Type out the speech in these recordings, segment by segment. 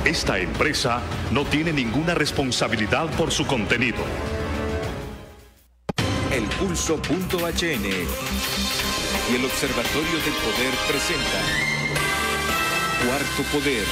Esta empresa no tiene ninguna responsabilidad por su contenido. El Pulso.hn y el Observatorio del Poder presentan Cuarto Poder.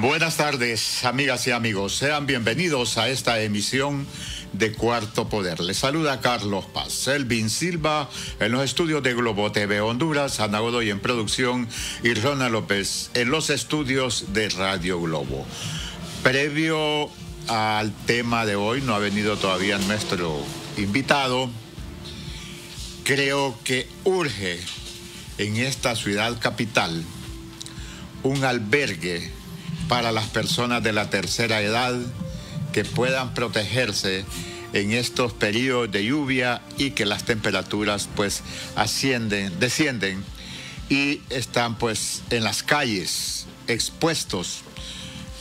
Buenas tardes, amigas y amigos. Sean bienvenidos a esta emisión de Cuarto Poder. Les saluda Carlos Paz, Selvin Silva en los estudios de Globo TV Honduras, Ana Godoy en producción y Rona López en los estudios de Radio Globo. Previo al tema de hoy, no ha venido todavía nuestro invitado. Creo que urge en esta ciudad capital un albergue para las personas de la tercera edad que puedan protegerse en estos periodos de lluvia y que las temperaturas pues descienden y están pues en las calles expuestos.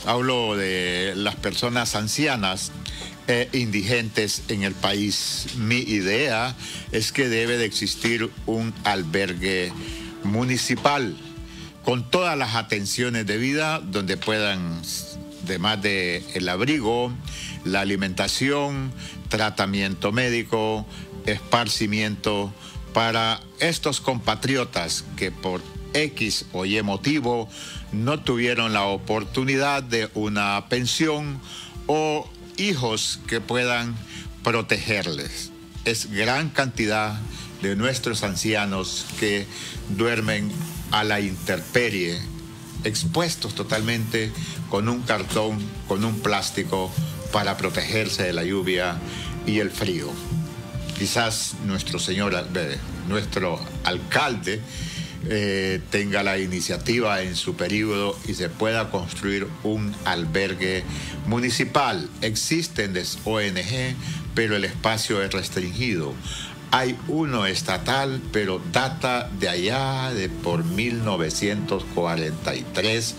Hablo de las personas ancianas e indigentes en el país. Mi idea es que debe de existir un albergue municipal con todas las atenciones de vida donde puedan, además de el abrigo, la alimentación, tratamiento médico, esparcimiento para estos compatriotas que por X o Y motivo no tuvieron la oportunidad de una pensión o hijos que puedan protegerles. Es gran cantidad de nuestros ancianos que duermen a la intemperie, expuestos totalmente con un cartón, con un plástico para protegerse de la lluvia y el frío. Quizás nuestro alcalde tenga la iniciativa en su periodo y se pueda construir un albergue municipal. Existen ONG, pero el espacio es restringido. Hay uno estatal, pero data de allá, de por 1943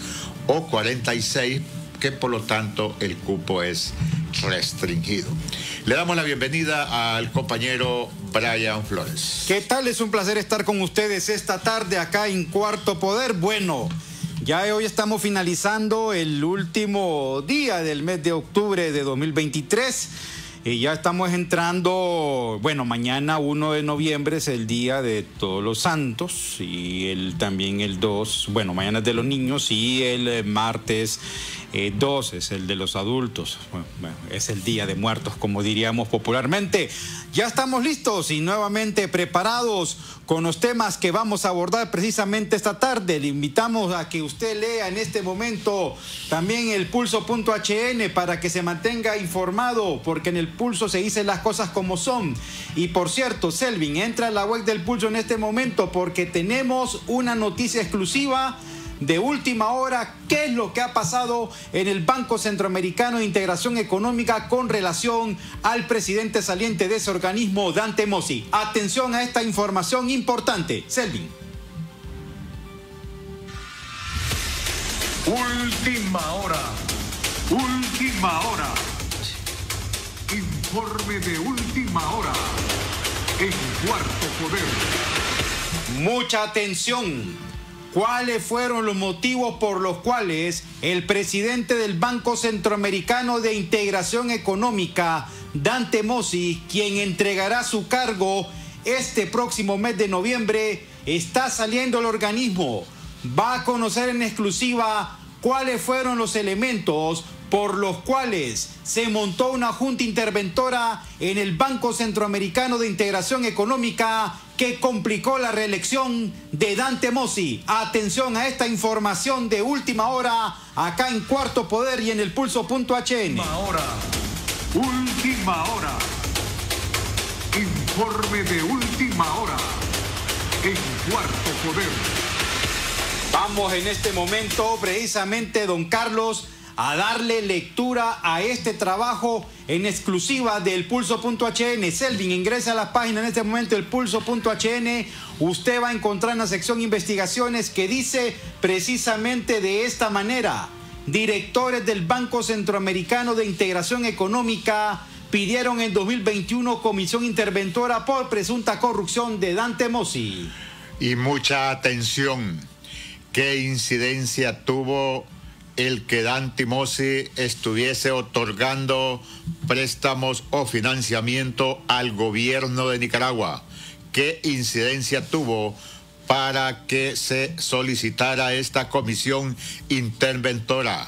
o 46, que por lo tanto el cupo es restringido. Le damos la bienvenida al compañero Brian Flores. ¿Qué tal? Es un placer estar con ustedes esta tarde acá en Cuarto Poder. Bueno, ya hoy estamos finalizando el último día del mes de octubre de 2023. Y ya estamos entrando, bueno, mañana 1 de noviembre es el Día de Todos los Santos y también el 2, bueno, mañana es de los niños y el martes 2 es el de los adultos. Bueno, es el Día de Muertos, como diríamos popularmente. Ya estamos listos y nuevamente preparados con los temas que vamos a abordar precisamente esta tarde. Le invitamos a que usted lea en este momento también el Pulso.hn para que se mantenga informado, porque en el Pulso se dicen las cosas como son. Y por cierto, Selvin, entra a la web del Pulso en este momento porque tenemos una noticia exclusiva de última hora. ¿Qué es lo que ha pasado en el Banco Centroamericano de Integración Económica con relación al presidente saliente de ese organismo, Dante Mossi? Atención a esta información importante. Selvin. Última hora. Última hora. Informe de última hora en Cuarto Poder. Mucha atención. ¿Cuáles fueron los motivos por los cuales el presidente del Banco Centroamericano de Integración Económica, Dante Mossi, quien entregará su cargo este próximo mes de noviembre, está saliendo del organismo? Va a conocer en exclusiva cuáles fueron los elementos por los cuales se montó una junta interventora en el Banco Centroamericano de Integración Económica que complicó la reelección de Dante Mossi. Atención a esta información de última hora acá en Cuarto Poder y en el Pulso.hn. Última hora. Última hora. Informe de última hora en Cuarto Poder. Vamos en este momento precisamente, don Carlos, a darle lectura a este trabajo en exclusiva del Pulso.hn. Selvin, ingresa a la página en este momento del Pulso.hn. Usted va a encontrar en la sección investigaciones que dice precisamente de esta manera: directores del Banco Centroamericano de Integración Económica pidieron en 2021 comisión interventora por presunta corrupción de Dante Mossi. Y mucha atención, ¿qué incidencia tuvo el que Dante Mossi estuviese otorgando préstamos o financiamiento al gobierno de Nicaragua? ¿Qué incidencia tuvo para que se solicitara esta comisión interventora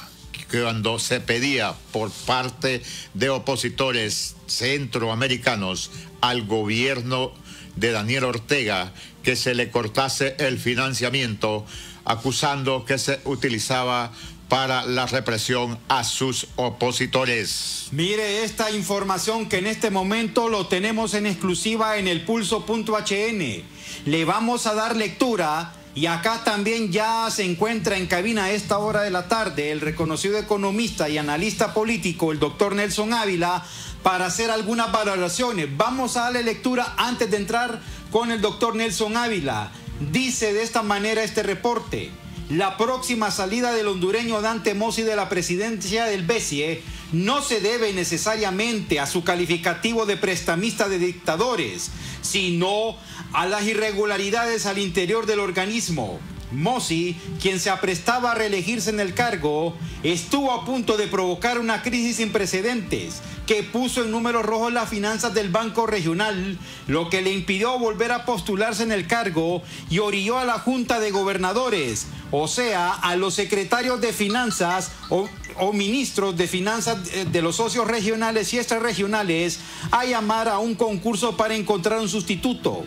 cuando se pedía por parte de opositores centroamericanos al gobierno de Daniel Ortega que se le cortase el financiamiento, acusando que se utilizaba para la represión a sus opositores? Mire esta información que en este momento lo tenemos en exclusiva en el Pulso.hn. Le vamos a dar lectura y acá también ya se encuentra en cabina a esta hora de la tarde el reconocido economista y analista político, el doctor Nelson Ávila, para hacer algunas valoraciones. Vamos a darle lectura antes de entrar con el doctor Nelson Ávila. Dice de esta manera este reporte: la próxima salida del hondureño Dante Mossi de la presidencia del BCE no se debe necesariamente a su calificativo de prestamista de dictadores, sino a las irregularidades al interior del organismo. Mossi, quien se aprestaba a reelegirse en el cargo, estuvo a punto de provocar una crisis sin precedentes que puso en números rojos las finanzas del Banco Regional, lo que le impidió volver a postularse en el cargo y orilló a la Junta de Gobernadores, o sea, a los secretarios de finanzas o ministros de finanzas de los socios regionales y extrarregionales, a llamar a un concurso para encontrar un sustituto.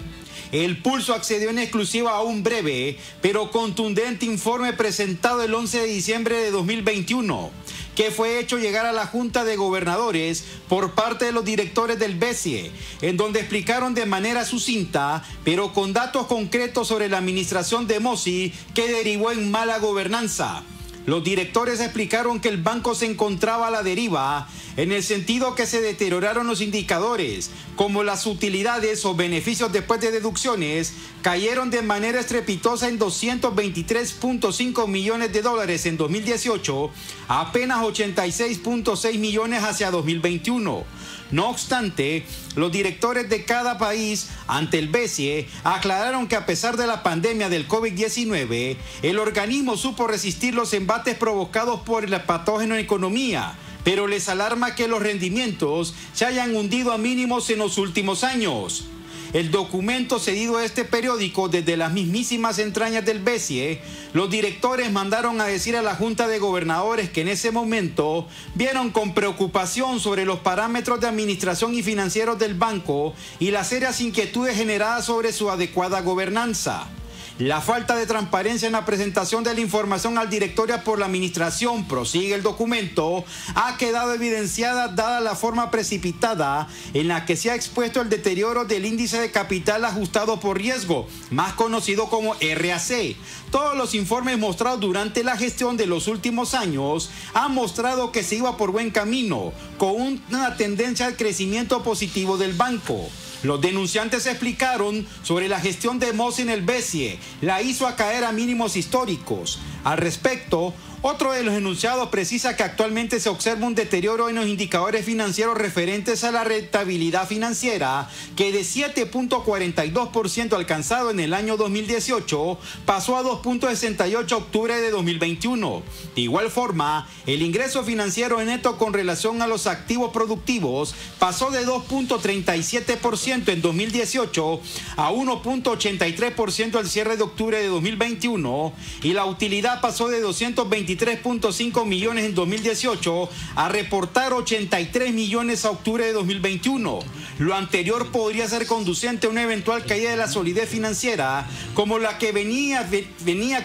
El Pulso accedió en exclusiva a un breve pero contundente informe presentado el 11 de diciembre de 2021, que fue hecho llegar a la Junta de Gobernadores por parte de los directores del BCE, en donde explicaron de manera sucinta, pero con datos concretos sobre la administración de Mossi, que derivó en mala gobernanza. Los directores explicaron que el banco se encontraba a la deriva, en el sentido que se deterioraron los indicadores, como las utilidades o beneficios después de deducciones, cayeron de manera estrepitosa en $223.5 millones en 2018, a apenas 86.6 millones hacia 2021. No obstante, los directores de cada país ante el BCE aclararon que a pesar de la pandemia del COVID-19, el organismo supo resistir los embates provocados por el patógeno en economía, pero les alarma que los rendimientos se hayan hundido a mínimos en los últimos años. El documento cedido a este periódico desde las mismísimas entrañas del BCE, los directores mandaron a decir a la Junta de Gobernadores que en ese momento vieron con preocupación sobre los parámetros de administración y financieros del banco y las serias inquietudes generadas sobre su adecuada gobernanza. La falta de transparencia en la presentación de la información al directorio por la administración, prosigue el documento, ha quedado evidenciada dada la forma precipitada en la que se ha expuesto el deterioro del índice de capital ajustado por riesgo, más conocido como RAC. Todos los informes mostrados durante la gestión de los últimos años han mostrado que se iba por buen camino, con una tendencia al crecimiento positivo del banco. Los denunciantes explicaron sobre la gestión de Mossi en el BCE, la hizo a caer a mínimos históricos. Al respecto, otro de los enunciados precisa que actualmente se observa un deterioro en los indicadores financieros referentes a la rentabilidad financiera, que de 7.42% alcanzado en el año 2018 pasó a 2.68% octubre de 2021. De igual forma, el ingreso financiero neto con relación a los activos productivos pasó de 2.37% en 2018 a 1.83% al cierre de octubre de 2021, y la utilidad pasó de 223.5 millones en 2018 a reportar 83 millones a octubre de 2021. Lo anterior podría ser conducente a una eventual caída de la solidez financiera como la que venía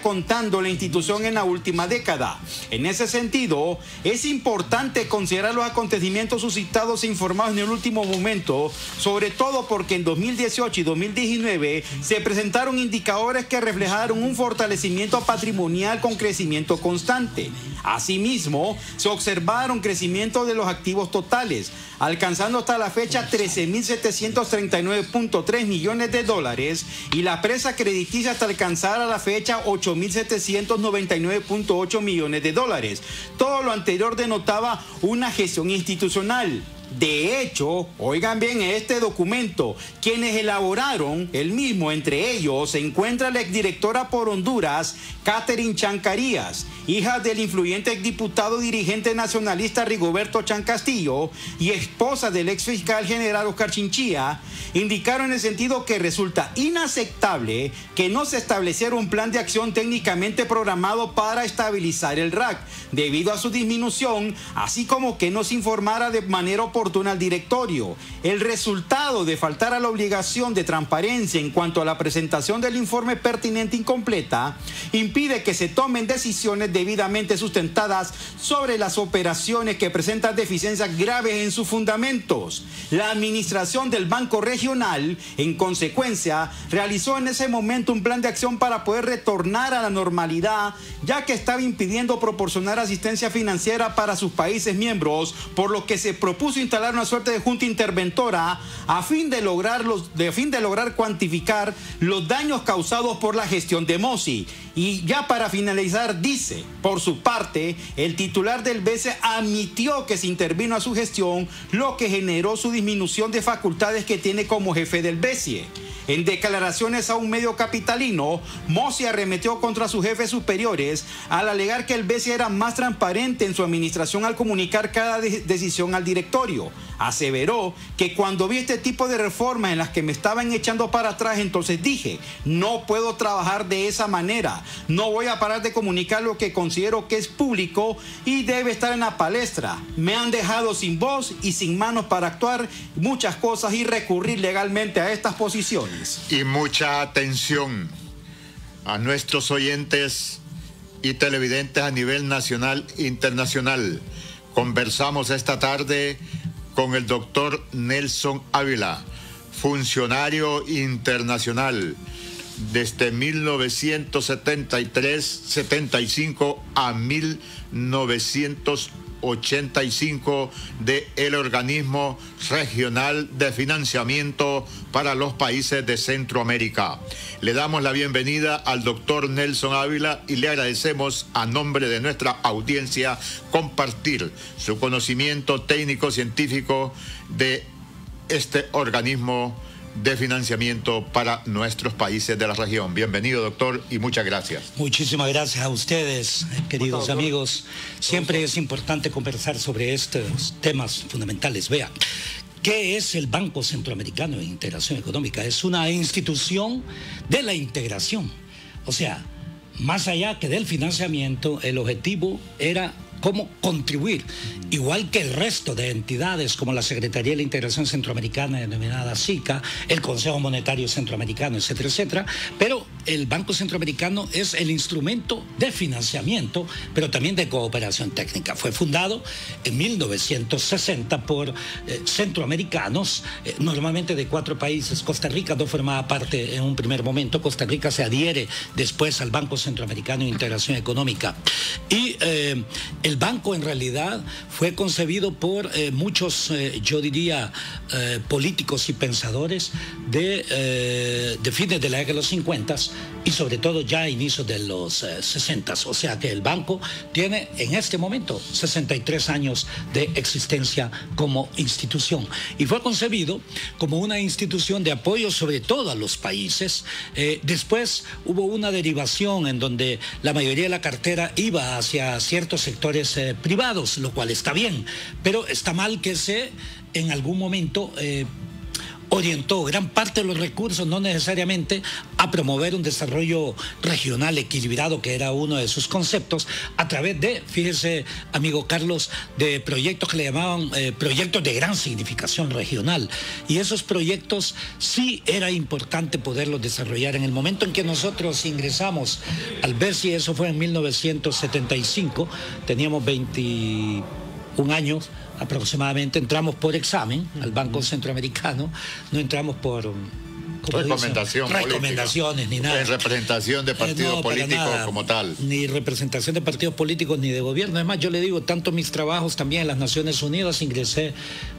contando la institución en la última década. En ese sentido, es importante considerar los acontecimientos suscitados e informados en el último momento, sobre todo todo porque en 2018 y 2019 se presentaron indicadores que reflejaron un fortalecimiento patrimonial con crecimiento constante. Asimismo, se observaron crecimiento de los activos totales, alcanzando hasta la fecha 13.739.3 millones de dólares y la presa crediticia hasta alcanzar a la fecha 8.799.8 millones de dólares. Todo lo anterior denotaba una gestión institucional. De hecho, oigan bien este documento, quienes elaboraron el mismo, entre ellos se encuentra la exdirectora por Honduras, Catherine Chan Carías, hija del influyente exdiputado dirigente nacionalista Rigoberto Chan Castillo y esposa del exfiscal general Oscar Chinchilla, indicaron en el sentido que resulta inaceptable que no se estableciera un plan de acción técnicamente programado para estabilizar el RAC, debido a su disminución, así como que no se informara de manera oportuna al directorio. El resultado de faltar a la obligación de transparencia en cuanto a la presentación del informe pertinente incompleta impide que se tomen decisiones debidamente sustentadas sobre las operaciones que presentan deficiencias graves en sus fundamentos. La administración del Banco Regional, en consecuencia, realizó en ese momento un plan de acción para poder retornar a la normalidad, ya que estaba impidiendo proporcionar asistencia financiera para sus países miembros, por lo que se propuso instalar una suerte de junta interventora a fin de lograr cuantificar los daños causados por la gestión de Mossi. Y ya para finalizar, dice, por su parte, el titular del BCE admitió que se intervino a su gestión, lo que generó su disminución de facultades que tiene como jefe del BCE. En declaraciones a un medio capitalino, Mossi arremetió contra sus jefes superiores al alegar que el BCE era más transparente en su administración al comunicar cada decisión al directorio. Aseveró que cuando vi este tipo de reformas en las que me estaban echando para atrás, entonces dije, no puedo trabajar de esa manera, no voy a parar de comunicar lo que considero que es público y debe estar en la palestra. Me han dejado sin voz y sin manos para actuar muchas cosas y recurrir legalmente a estas posiciones. Y mucha atención a nuestros oyentes y televidentes a nivel nacional e internacional. Conversamos esta tarde con el doctor Nelson Ávila, funcionario internacional desde 1975 a 1985 del Organismo Regional de Financiamiento para los Países de Centroamérica. Le damos la bienvenida al doctor Nelson Ávila y le agradecemos a nombre de nuestra audiencia compartir su conocimiento técnico-científico de este organismo de financiamiento para nuestros países de la región. Bienvenido, doctor, y muchas gracias. Muchísimas gracias a ustedes, queridos amigos. Siempre es importante conversar sobre estos temas fundamentales. Vea, ¿qué es el Banco Centroamericano de Integración Económica? Es una institución de la integración. O sea, más allá que del financiamiento, el objetivo era cómo contribuir, igual que el resto de entidades como la Secretaría de la Integración Centroamericana denominada SICA, el Consejo Monetario Centroamericano, etcétera, etcétera, pero el Banco Centroamericano es el instrumento de financiamiento, pero también de cooperación técnica. Fue fundado en 1960 por centroamericanos, normalmente de 4 países. Costa Rica no formaba parte en un primer momento. Costa Rica se adhiere después al Banco Centroamericano de Integración Económica. Y el banco en realidad fue concebido por muchos, yo diría, políticos y pensadores de fines de la década de los 50 y sobre todo ya a inicios de los 60. O sea que el banco tiene en este momento 63 años de existencia como institución y fue concebido como una institución de apoyo sobre todo a los países. Después hubo una derivación en donde la mayoría de la cartera iba hacia ciertos sectores privados, lo cual está bien, pero está mal que se en algún momento orientó gran parte de los recursos, no necesariamente a promover un desarrollo regional equilibrado, que era uno de sus conceptos, a través de, fíjese, amigo Carlos, de proyectos que le llamaban proyectos de gran significación regional. Y esos proyectos sí era importante poderlos desarrollar. En el momento en que nosotros ingresamos al BCE, eso fue en 1975, teníamos 20 un año aproximadamente, entramos por examen al Banco Centroamericano, no entramos por recomendaciones ni nada. En representación de partidos políticos como tal. Ni representación de partidos políticos ni de gobierno. Es más, yo le digo, tanto mis trabajos también en las Naciones Unidas ingresé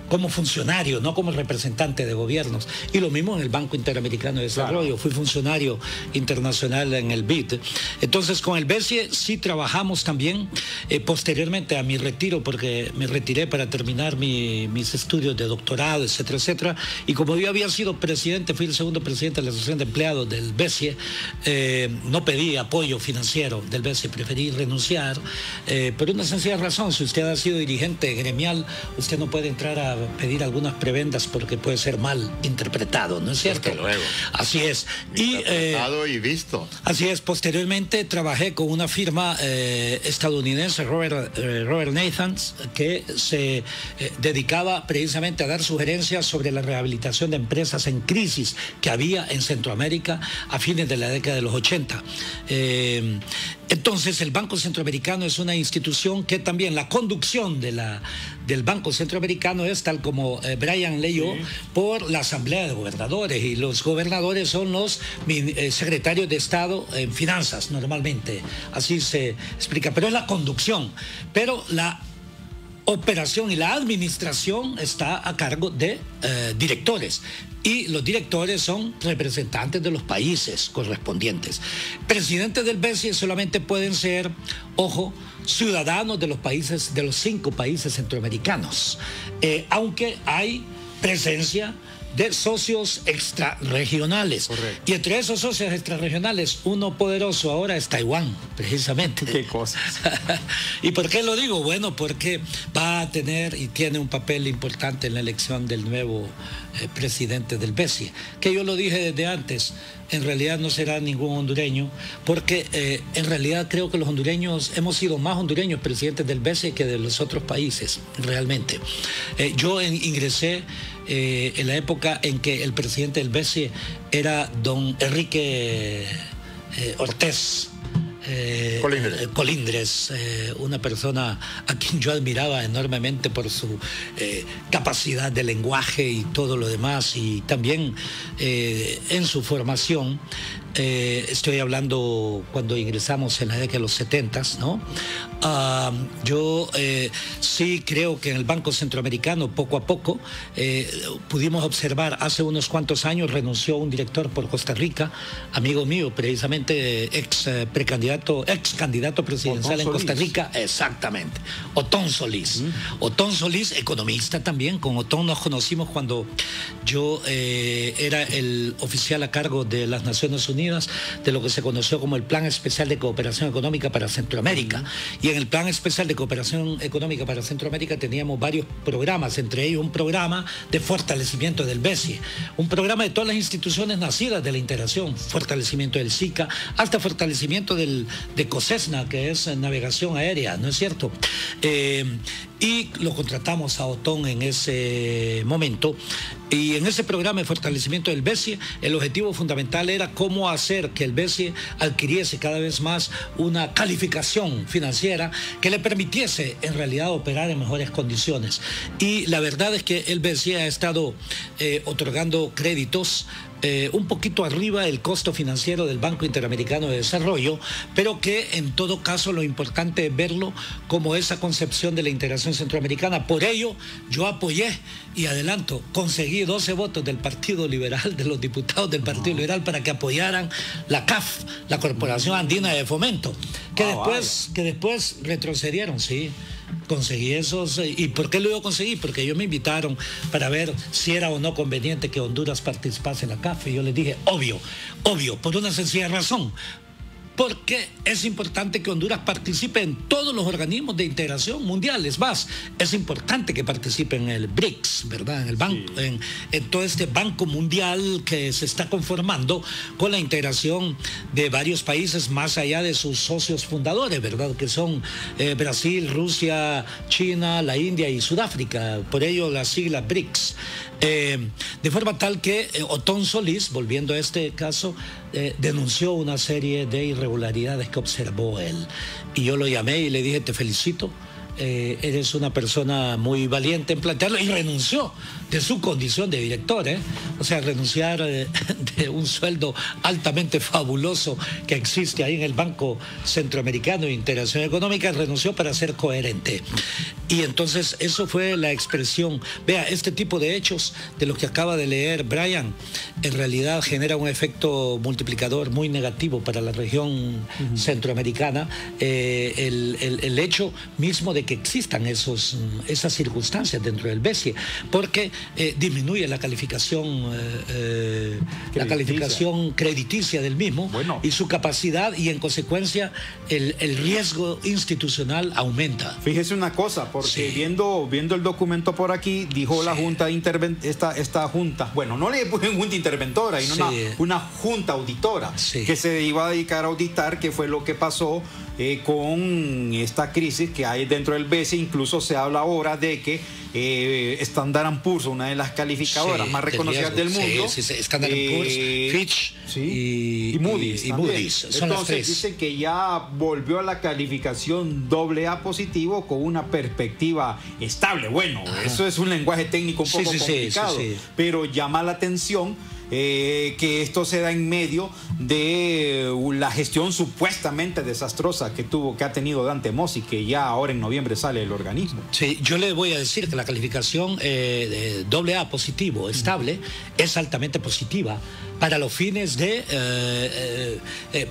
como funcionario, no como representante de gobiernos. Y lo mismo en el Banco Interamericano de Desarrollo. Claro. Fui funcionario internacional en el BID. Entonces, con el BESIE sí trabajamos también posteriormente a mi retiro, porque me retiré para terminar mis estudios de doctorado, etcétera, etcétera. Y como yo había sido presidente, fui el segundo presidente de la Asociación de Empleados del BESIE, no pedí apoyo financiero del BESIE, preferí renunciar, por una sencilla razón: si usted ha sido dirigente gremial, usted no puede entrar a pedir algunas prebendas porque puede ser mal interpretado, ¿no es cierto? Desde luego. Así es. Interpretado y visto. Así es. Posteriormente trabajé con una firma estadounidense, Robert Nathans, que se dedicaba precisamente a dar sugerencias sobre la rehabilitación de empresas en crisis que había en Centroamérica a fines de la década de los 80. Entonces, el Banco Centroamericano es una institución que también la conducción del Banco Centroamericano es, tal como Brian leyó, por la Asamblea de Gobernadores, y los gobernadores son los secretarios de Estado en finanzas normalmente, así se explica, pero es la conducción, pero la operación y la administración está a cargo de directores, y los directores son representantes de los países correspondientes. Presidentes del BESIE solamente pueden ser, ojo, ciudadanos de los países, de los 5 países centroamericanos, aunque hay presencia de socios extrarregionales. Correcto. Y entre esos socios extrarregionales, uno poderoso ahora es Taiwán, precisamente. ¿Qué cosas? ¿Y por qué lo digo? Bueno, porque va a tener y tiene un papel importante en la elección del nuevo presidente del BESIE, que yo lo dije desde antes. En realidad no será ningún hondureño, porque en realidad creo que los hondureños hemos sido más hondureños presidentes del BESIE que de los otros países, realmente. Yo ingresé en la época en que el presidente del BESIE era don Enrique Ortiz Colindres, una persona a quien yo admiraba enormemente por su capacidad de lenguaje y todo lo demás, y también en su formación. Estoy hablando cuando ingresamos en la década de los 70s, ¿no? Yo sí creo que en el Banco Centroamericano, poco a poco, pudimos observar, hace unos cuantos años renunció un director por Costa Rica, amigo mío, precisamente ex candidato presidencial en Costa Rica, exactamente, Otón Solís. Otón Solís, economista también. Con Otón nos conocimos cuando yo era el oficial a cargo de las Naciones Unidas, de lo que se conoció como el Plan Especial de Cooperación Económica para Centroamérica. Y en el Plan Especial de Cooperación Económica para Centroamérica teníamos varios programas, entre ellos un programa de fortalecimiento del BESIE, un programa de todas las instituciones nacidas de la integración, fortalecimiento del SICA, hasta fortalecimiento de COSESNA, que es navegación aérea, ¿no es cierto? Y lo contratamos a Otón en ese momento. Y en ese programa de fortalecimiento del BESIE, el objetivo fundamental era cómo hacer que el BESIE adquiriese cada vez más una calificación financiera que le permitiese en realidad operar en mejores condiciones. Y la verdad es que el BESIE ha estado otorgando créditos un poquito arriba del costo financiero del Banco Interamericano de Desarrollo, pero que en todo caso lo importante es verlo como esa concepción de la integración centroamericana. Por ello, yo apoyé, y adelanto, conseguí 12 votos del Partido Liberal, de los diputados del Partido Liberal, para que apoyaran la CAF, la Corporación Andina de Fomento, que después retrocedieron, sí. Conseguí esos. ¿Y por qué lo iba a conseguir? Porque ellos me invitaron para ver si era o no conveniente que Honduras participase en la CAF, y yo les dije, obvio, por una sencilla razón: porque es importante que Honduras participe en todos los organismos de integración mundial. Es más, es importante que participe en el BRICS, ¿verdad? En el banco, sí. en todo este banco mundial que se está conformando con la integración de varios países más allá de sus socios fundadores, ¿verdad? Que son Brasil, Rusia, China, la India y Sudáfrica. Por ello las siglas BRICS. De forma tal que Otón Solís, volviendo a este caso, denunció una serie de irregularidades que observó él. Y yo lo llamé y le dije, te felicito, eres una persona muy valiente en plantearlo, y renunció de su condición de director, o sea, renunciar de un sueldo altamente fabuloso que existe ahí en el Banco Centroamericano de Integración Económica, renunció para ser coherente. Y entonces eso fue la expresión. Vea, este tipo de hechos de lo que acaba de leer Brian, en realidad genera un efecto multiplicador muy negativo para la región centroamericana, el hecho mismo de que existan esas circunstancias dentro del BESIE, porque disminuye la calificación crediticia del mismo, bueno, y su capacidad, y en consecuencia el riesgo institucional aumenta. Fíjese una cosa, porque sí, viendo el documento por aquí, dijo sí, la Junta esta Junta, bueno, no le puse Junta Interventora, sino sí, una Junta Auditora, sí, que se iba a dedicar a auditar qué fue lo que pasó con esta crisis que hay dentro del BESIE. Incluso se habla ahora de que Standard & Poor's, una de las calificadoras más reconocidas del mundo, Standard & Poor's, Fitch, y Moody's. Son las tres. Dicen que ya volvió a la calificación AA positivo con una perspectiva estable. Bueno, eso es un lenguaje técnico un poco complicado, pero llama la atención que esto se da en medio de la gestión supuestamente desastrosa que ha tenido Dante Mossi, que ya ahora en noviembre sale el organismo. Sí, yo le voy a decir que la calificación AA positivo, estable, es altamente positiva para los fines de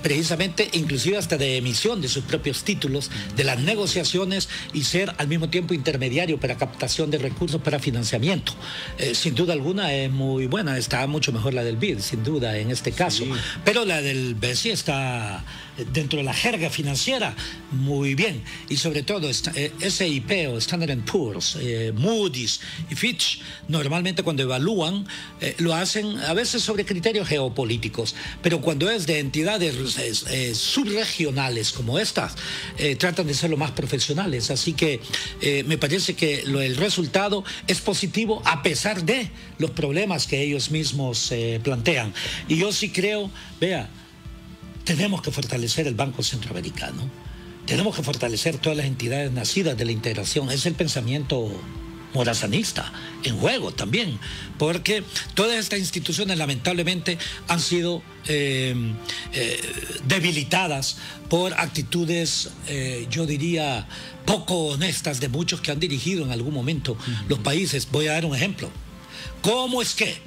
precisamente, inclusive hasta de emisión de sus propios títulos, de las negociaciones, y ser al mismo tiempo intermediario para captación de recursos para financiamiento. Sin duda alguna es muy buena, está mucho mejor la del BID, sin duda, en este caso. Sí. Pero la del BESIE está dentro de la jerga financiera muy bien. Y sobre todo SIP o Standard & Poor's, Moody's y Fitch, normalmente cuando evalúan, lo hacen a veces sobre criterios geopolíticos, pero cuando es de entidades subregionales como estas, tratan de ser lo más profesionales. Así que me parece que el resultado es positivo a pesar de los problemas que ellos mismos plantean. Y yo sí creo, vea, tenemos que fortalecer el Banco Centroamericano, tenemos que fortalecer todas las entidades nacidas de la integración. Es el pensamiento morazanista en juego también, porque todas estas instituciones lamentablemente han sido debilitadas por actitudes, yo diría, poco honestas de muchos que han dirigido en algún momento los países. Voy a dar un ejemplo. ¿Cómo es que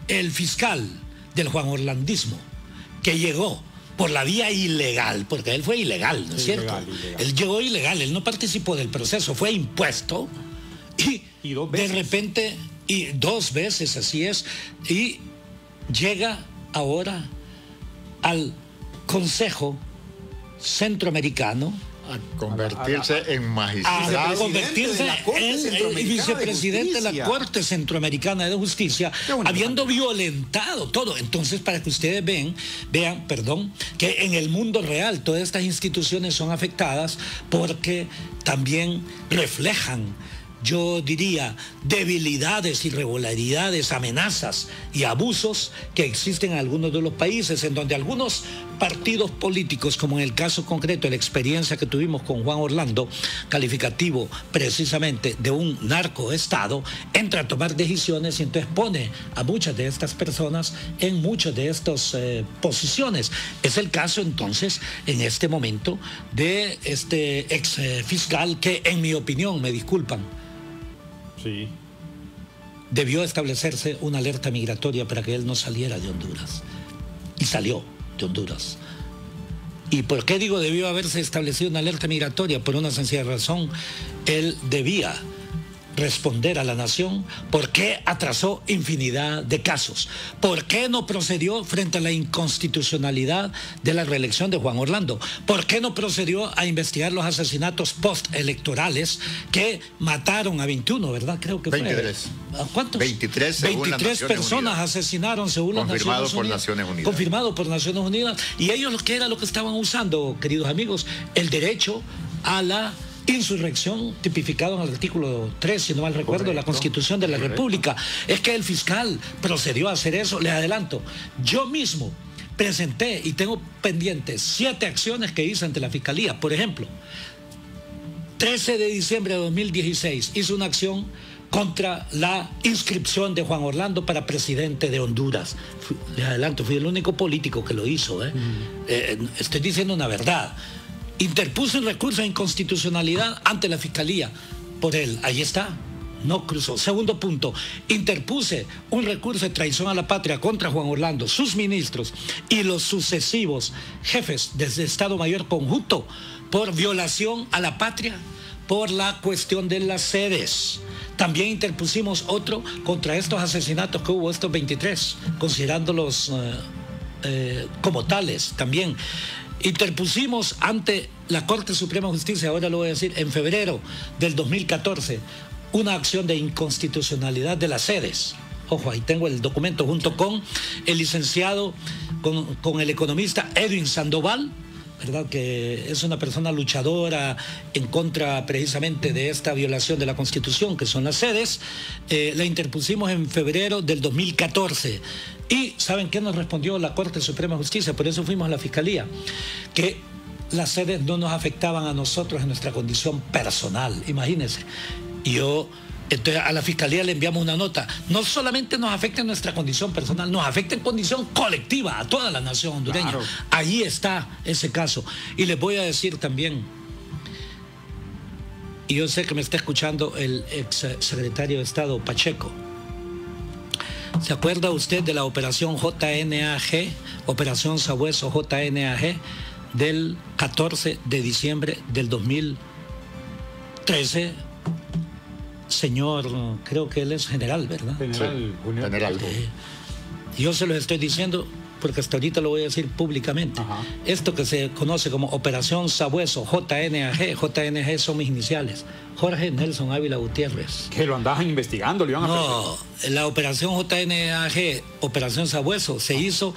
el fiscal del Juan Orlandismo, que llegó por la vía ilegal, porque él fue ilegal, ¿no es cierto? Ilegal. Él llegó ilegal, él no participó del proceso, fue impuesto, y de repente, y 2 veces, así es, y llega ahora al Consejo Centroamericano a convertirse en magistrado, a convertirse en vicepresidente de la Corte Centroamericana de Justicia, habiendo violentado todo. Entonces, para que ustedes vean, que en el mundo real todas estas instituciones son afectadas porque también reflejan, yo diría, debilidades, irregularidades, amenazas y abusos que existen en algunos de los países, en donde algunos partidos políticos, como en el caso concreto de la experiencia que tuvimos con Juan Orlando, calificativo precisamente de un narcoestado, entra a tomar decisiones y entonces pone a muchas de estas personas en muchas de estas posiciones. Es el caso entonces, en este momento, de este ex fiscal que, en mi opinión, me disculpan, sí, debió establecerse una alerta migratoria para que él no saliera de Honduras. Y salió de Honduras. ¿Y por qué digo debió haberse establecido una alerta migratoria? Por una sencilla razón. Él debía responder a la nación por qué atrasó infinidad de casos, por qué no procedió frente a la inconstitucionalidad de la reelección de Juan Orlando, por qué no procedió a investigar los asesinatos postelectorales que mataron a 21, ¿verdad? Creo que 23. Fue. ¿A cuántos? 23, según 23 personas asesinaron según las Naciones Unidas. Confirmado por Naciones Unidas. Y ellos, ¿qué era lo que estaban usando, queridos amigos? El derecho a la insurrección, tipificado en el artículo 3, si no mal recuerdo, de la Constitución de la República. Es que el fiscal procedió a hacer eso. Les adelanto, yo mismo presenté y tengo pendientes 7 acciones que hice ante la Fiscalía. Por ejemplo, 13 de diciembre de 2016 hizo una acción contra la inscripción de Juan Orlando para presidente de Honduras. Le adelanto, fui el único político que lo hizo. Estoy diciendo una verdad. Interpuso un recurso de inconstitucionalidad ante la Fiscalía por él. Ahí está. No cruzó. Segundo punto, interpuse un recurso de traición a la patria contra Juan Orlando, sus ministros y los sucesivos jefes del Estado Mayor Conjunto por violación a la patria, por la cuestión de las sedes. También interpusimos otro contra estos asesinatos que hubo, estos 23, considerándolos como tales. También interpusimos ante la Corte Suprema de Justicia, ahora lo voy a decir, en febrero del 2014, una acción de inconstitucionalidad de las sedes. Ojo, ahí tengo el documento junto con el licenciado, con el economista Edwin Sandoval, ¿verdad? Que es una persona luchadora en contra precisamente de esta violación de la Constitución, que son las sedes. La interpusimos en febrero del 2014. Y ¿saben qué nos respondió la Corte Suprema de Justicia? Por eso fuimos a la Fiscalía, que las sedes no nos afectaban a nosotros en nuestra condición personal. Imagínense. Y entonces a la Fiscalía le enviamos una nota. No solamente nos afecta en nuestra condición personal, nos afecta en condición colectiva a toda la nación hondureña. Claro. Ahí está ese caso. Y les voy a decir también, y yo sé que me está escuchando el ex secretario de Estado Pacheco. ¿Se acuerda usted de la operación JNAG, operación Sabueso JNAG, del 14 de diciembre del 2013? Señor, creo que él es general, ¿verdad? General. Yo se lo estoy diciendo porque hasta ahorita lo voy a decir públicamente. Ajá. Esto que se conoce como Operación Sabueso, JNG son mis iniciales. Jorge Nelson Ávila Gutiérrez. ¿Que lo andaban investigando? ¿Le iban a No, la Operación JNG, Operación Sabueso, se hizo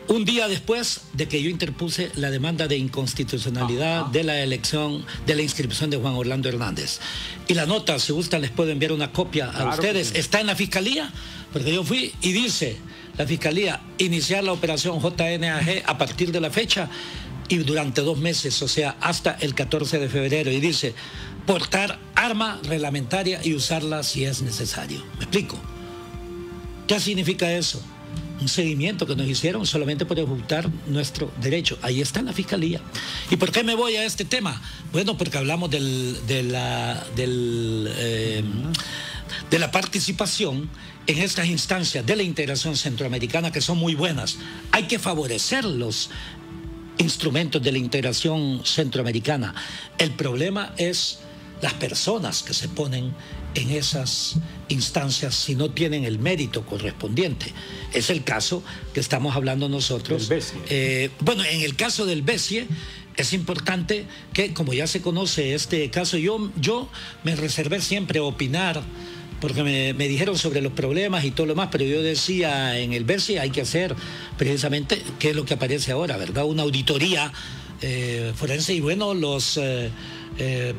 un día después de que yo interpuse la demanda de inconstitucionalidad de la elección, de la inscripción de Juan Orlando Hernández. Y la nota, si gustan, les puedo enviar una copia a ustedes. Está en la Fiscalía, porque yo fui y dice la Fiscalía iniciar la operación JNAG a partir de la fecha y durante 2 meses, o sea, hasta el 14 de febrero. Y dice, portar arma reglamentaria y usarla si es necesario. ¿Me explico? ¿Qué significa eso? Un seguimiento que nos hicieron solamente por ejecutar nuestro derecho. Ahí está en la Fiscalía. ¿Y por qué me voy a este tema? Bueno, porque hablamos de la participación en estas instancias de la integración centroamericana, que son muy buenas. Hay que favorecer los instrumentos de la integración centroamericana. El problema es las personas que se ponen en esas instancias si no tienen el mérito correspondiente. Es el caso que estamos hablando nosotros. Bueno, en el caso del BESIE es importante que, como ya se conoce este caso, yo me reservé siempre a opinar, porque me dijeron sobre los problemas y todo lo más, pero yo decía, en el BESIE hay que hacer precisamente qué es lo que aparece ahora, ¿verdad? Una auditoría forense, y bueno, los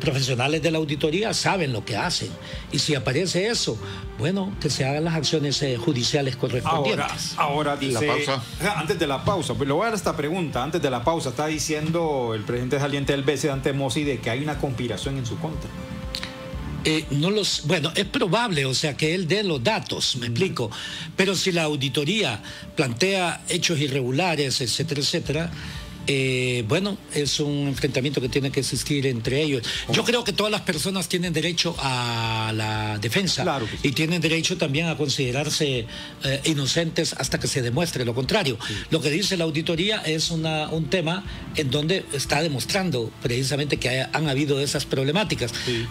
profesionales de la auditoría saben lo que hacen, y si aparece eso, bueno, que se hagan las acciones judiciales correspondientes. Ahora dice, la pausa. Antes de la pausa, pues le voy a dar esta pregunta. Antes de la pausa, está diciendo el presidente saliente del BCE, Dante Mossi, de que hay una conspiración en su contra. Bueno, es probable, o sea, que él dé los datos, me explico, pero si la auditoría plantea hechos irregulares, etcétera, etcétera, bueno, es un enfrentamiento que tiene que existir entre ellos. Yo creo que todas las personas tienen derecho a la defensa, claro que sí, y tienen derecho también a considerarse inocentes hasta que se demuestre lo contrario. Sí. Lo que dice la auditoría es un tema en donde está demostrando precisamente que han habido esas problemáticas. Sí.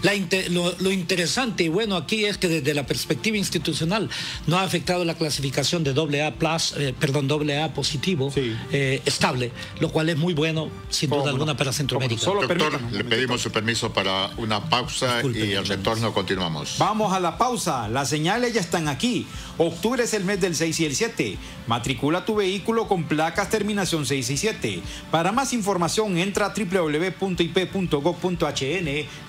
Lo interesante y bueno aquí es que desde la perspectiva institucional no ha afectado la clasificación de AA positivo, sí, estable, lo cual es muy bueno, sin duda alguna, para Centroamérica. Doctor, le pedimos su permiso para una pausa. Disculpe, y al retorno continuamos. Vamos a la pausa. Las señales ya están aquí. Octubre es el mes del 6 y el 7. Matricula tu vehículo con placas terminación 6 y 7. Para más información entra a www.ip.gov.hn.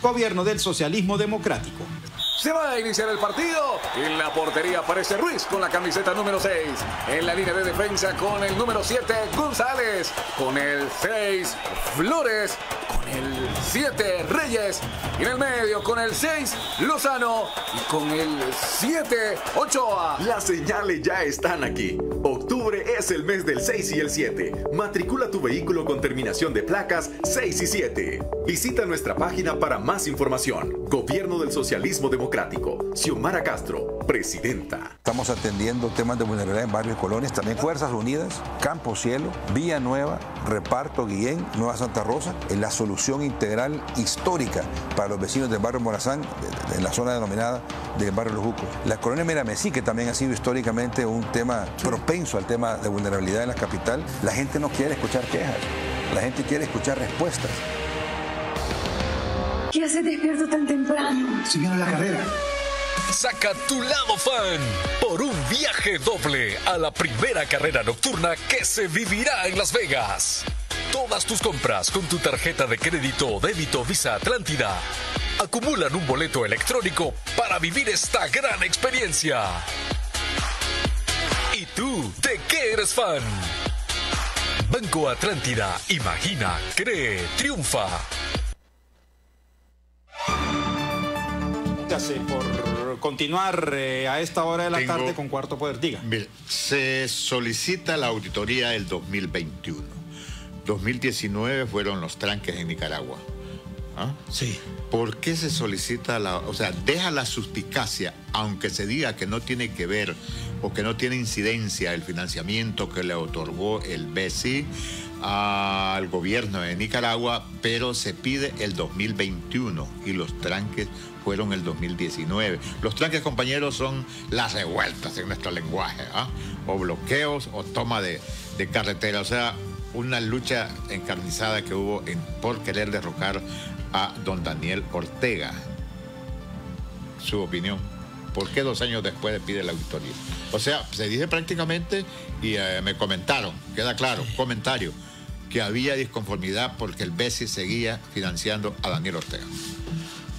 Gobierno del Socialismo Democrático. Se va a iniciar el partido. En la portería aparece Ruiz con la camiseta número 6. En la línea de defensa con el número 7, González. Con el 6, Flores. Con el 7, Reyes. Y en el medio, con el 6, Lozano. Y con el 7, Ochoa. Las señales ya están aquí. Octubre es el mes del 6 y el 7. Matricula tu vehículo con terminación de placas 6 y 7. Visita nuestra página para más información. Gobierno del Socialismo Democrático. Xiomara Castro, presidenta. Estamos atendiendo temas de vulnerabilidad en barrios y colonias, también Fuerzas Unidas, Campo Cielo, Villa Nueva, Reparto Guillén, Nueva Santa Rosa, en la solución integral histórica para los vecinos del barrio Morazán, en la zona denominada del barrio Los Jucos. La colonia Miramesí, que también ha sido históricamente un tema propenso al tema de vulnerabilidad en la capital. La gente no quiere escuchar quejas, la gente quiere escuchar respuestas. ¿Qué haces despierto tan temprano? Siguiendo la carrera. Saca tu lado fan por un viaje doble a la primera carrera nocturna que se vivirá en Las Vegas. Todas tus compras con tu tarjeta de crédito o débito Visa Atlántida acumulan un boleto electrónico para vivir esta gran experiencia. ¿Y tú, de qué eres fan? Banco Atlántida, imagina, cree, triunfa. Por continuar a esta hora de la tarde con Cuarto Poder. Diga. Mire, se solicita la auditoría del 2021. 2019 fueron los tranques en Nicaragua. ¿Ah? Sí. ¿Por qué se solicita deja la suspicacia, aunque se diga que no tiene que ver o que no tiene incidencia el financiamiento que le otorgó el BCI al gobierno de Nicaragua, pero se pide el 2021 y los tranques fueron el 2019. Los tranques, compañeros, son las revueltas en nuestro lenguaje, ¿ah? O bloqueos o toma de carretera, o sea, una lucha encarnizada que hubo por querer derrocar a don Daniel Ortega. Su opinión. ¿Por qué 2 años después pide la auditoría? O sea, se dice prácticamente, y me comentaron, queda claro, comentario, que había disconformidad porque el BCI seguía financiando a Daniel Ortega.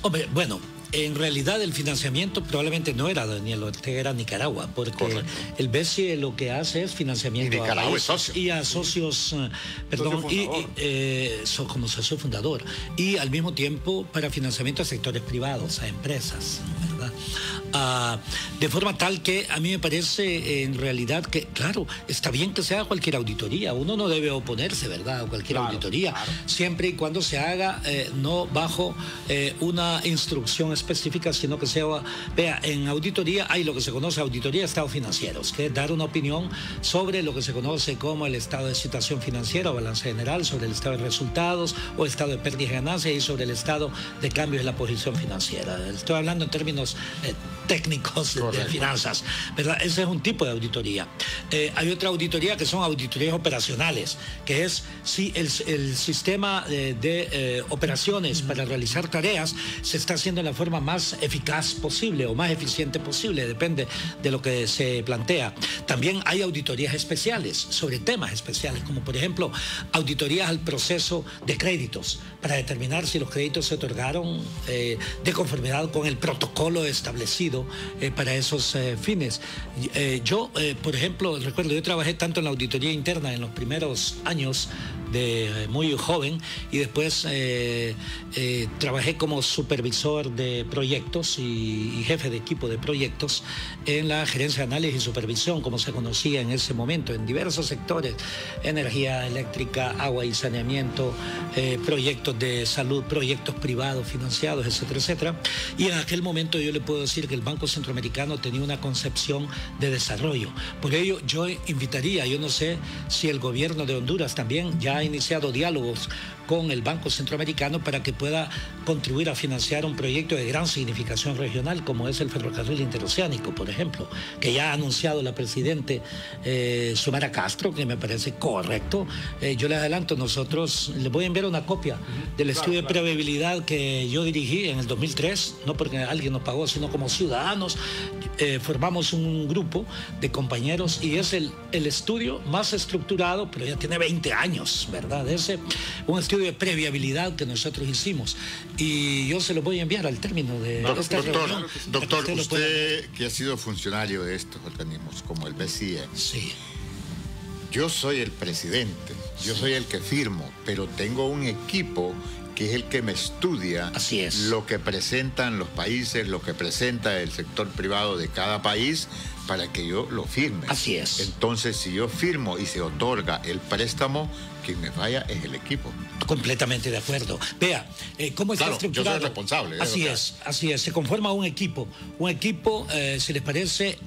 Hombre, bueno, en realidad el financiamiento probablemente no era Daniel Ortega, era Nicaragua, porque correcto, el BCI lo que hace es financiamiento a países y a socios, como socio fundador, y al mismo tiempo para financiamiento a sectores privados, a empresas, ¿verdad? De forma tal que a mí me parece en realidad que, claro, está bien que se haga cualquier auditoría, uno no debe oponerse, ¿verdad?, a cualquier auditoría, siempre y cuando se haga no bajo una instrucción específica, sino que sea, vea, en auditoría hay lo que se conoce auditoría de estados financieros, que es dar una opinión sobre lo que se conoce como el estado de situación financiera o balance general, sobre el estado de resultados o estado de pérdidas y ganancias y sobre el estado de cambios en la posición financiera. Estoy hablando en términos técnicos de finanzas, ¿verdad? Ese es un tipo de auditoría. Hay otra auditoría que son auditorías operacionales, que es si el sistema de operaciones para realizar tareas se está haciendo de la forma más eficaz posible o más eficiente posible, depende de lo que se plantea. También hay auditorías especiales sobre temas especiales, como por ejemplo auditorías al proceso de créditos para determinar si los créditos se otorgaron de conformidad con el protocolo establecido para esos fines. Yo, por ejemplo, recuerdo, yo trabajé tanto en la auditoría interna en los primeros años de muy joven y después trabajé como supervisor de proyectos y jefe de equipo de proyectos en la gerencia de análisis y supervisión, como se conocía en ese momento, en diversos sectores: energía eléctrica, agua y saneamiento, proyectos de salud, proyectos privados financiados, etcétera, etcétera. Y en aquel momento yo le puedo decir que el Banco Centroamericano tenía una concepción de desarrollo. Por ello yo invitaría, yo no sé si el gobierno de Honduras también ya ha iniciado diálogos con el Banco Centroamericano para que pueda contribuir a financiar un proyecto de gran significación regional como es el ferrocarril interoceánico, por ejemplo, que ya ha anunciado la presidente Xiomara Castro, que me parece correcto. Yo les adelanto, nosotros les voy a enviar una copia del estudio de previsibilidad que yo dirigí en el 2003, no porque alguien nos pagó, sino como ciudadanos. Formamos un grupo de compañeros y es el estudio más estructurado, pero ya tiene 20 años, ¿verdad? Un estudio de previabilidad que nosotros hicimos y yo se lo voy a enviar al término de esta reunión. Doctor, usted que ha sido funcionario de estos organismos como el BCE, sí. Yo soy el presidente, yo soy el que firmo, pero tengo un equipo que es el que me estudia lo que presentan los países, lo que presenta el sector privado de cada país, para que yo lo firme. Así es. Entonces, si yo firmo y se otorga el préstamo, quien me falla es el equipo. Completamente de acuerdo. Vea, ¿cómo está estructurado? Yo soy responsable. Así es. Se conforma un equipo. Un equipo, si les parece,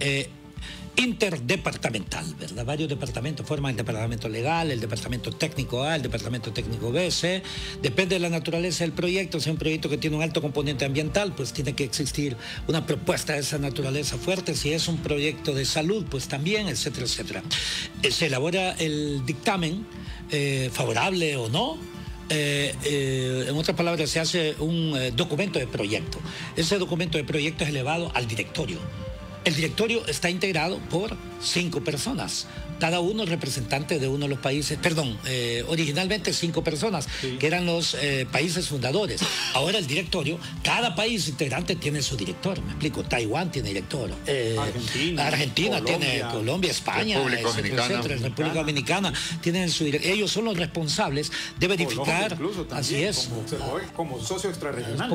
interdepartamental, ¿verdad? Varios departamentos forman el departamento legal, el departamento técnico A, el departamento técnico B, C. Depende de la naturaleza del proyecto. Si es un proyecto que tiene un alto componente ambiental, pues tiene que existir una propuesta de esa naturaleza fuerte. Si es un proyecto de salud, pues también, etcétera, etcétera. Se elabora el dictamen, favorable o no. En otras palabras, se hace un documento de proyecto. Ese documento de proyecto es elevado al directorio. El directorio está integrado por 5 personas, cada uno representante de uno de los países, originalmente 5 personas, que eran los países fundadores. Ahora el directorio, cada país integrante tiene su director, me explico. Taiwán tiene director, Argentina tiene, Colombia, España, República Dominicana tienen su director. Ellos son los responsables de verificar. Así es. Como socio extrarregional.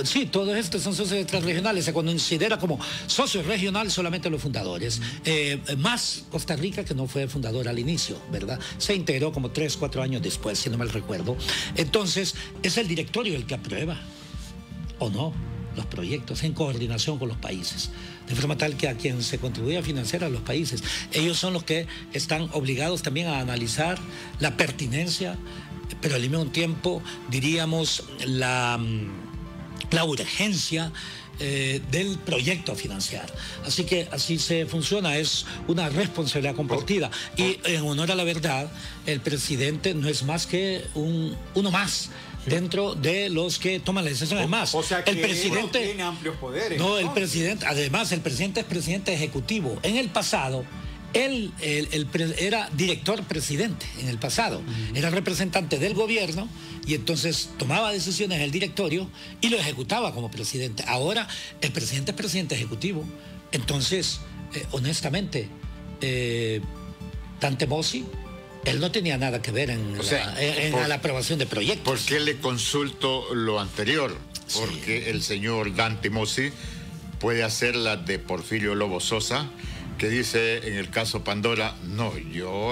Sí, todos estos son socios extrarregionales. Se considera como socio regional solamente los fundadores. Más Costa Rica, que no fue fundador al inicio, ¿verdad? Se integró como 3, 4 años después, si no mal recuerdo. Entonces, es el directorio el que aprueba o no los proyectos en coordinación con los países. De forma tal que a quien se contribuye a financiar a los países, ellos son los que están obligados también a analizar la pertinencia, pero al mismo tiempo, diríamos, la urgencia del proyecto a financiar. Así que así se funciona, es una responsabilidad compartida. Y en honor a la verdad, el presidente no es más que uno más dentro de los que toman las decisiones. Más, o sea que el presidente tiene amplios poderes. No, el presidente, además, el presidente es presidente ejecutivo. En el pasado, él era director presidente en el pasado, era representante del gobierno y entonces tomaba decisiones en el directorio y lo ejecutaba como presidente. Ahora el presidente es presidente ejecutivo. Entonces, honestamente, Dante Mossi, él no tenía nada que ver en la aprobación de proyectos. ¿Por qué le consulto lo anterior? Porque el señor Dante Mossi puede hacer la de Porfirio Lobo Sosa, que dice en el caso Pandora, no,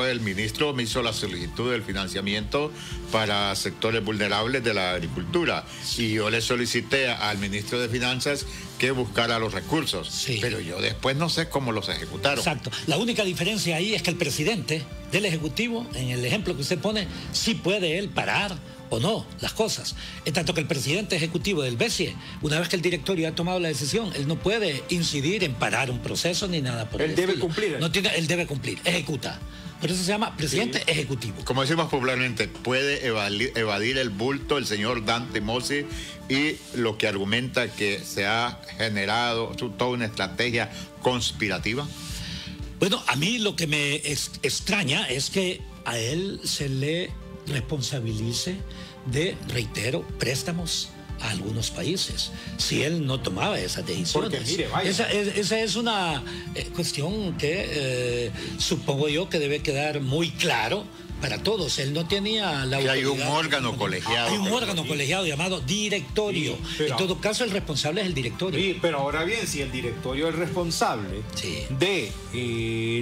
el ministro me hizo la solicitud del financiamiento para sectores vulnerables de la agricultura y yo le solicité al ministro de Finanzas que buscara los recursos, pero yo después no sé cómo los ejecutaron. Exacto. La única diferencia ahí es que el presidente del Ejecutivo, en el ejemplo que usted pone, sí puede él parar o no las cosas. En tanto que el presidente ejecutivo del BCE, una vez que el directorio ha tomado la decisión, él no puede incidir en parar un proceso ni nada por el estilo. Debe cumplir. Él debe cumplir, ejecuta. Por eso se llama presidente ejecutivo. Como decimos popularmente, puede evadir el bulto el señor Dante Mossi y lo que argumenta que se ha generado toda una estrategia conspirativa. Bueno, a mí lo que me extraña es que a él se le responsabilice de, reitero, préstamos a algunos países, si él no tomaba esas decisiones. Porque mire, vaya. Esa es una cuestión que supongo yo que debe quedar muy claro para todos. Él no tenía la autoridad. Hay un órgano colegiado. Hay un órgano colegiado llamado directorio. Sí, pero, en todo caso, el responsable es el directorio. Sí, pero ahora bien, si el directorio es responsable de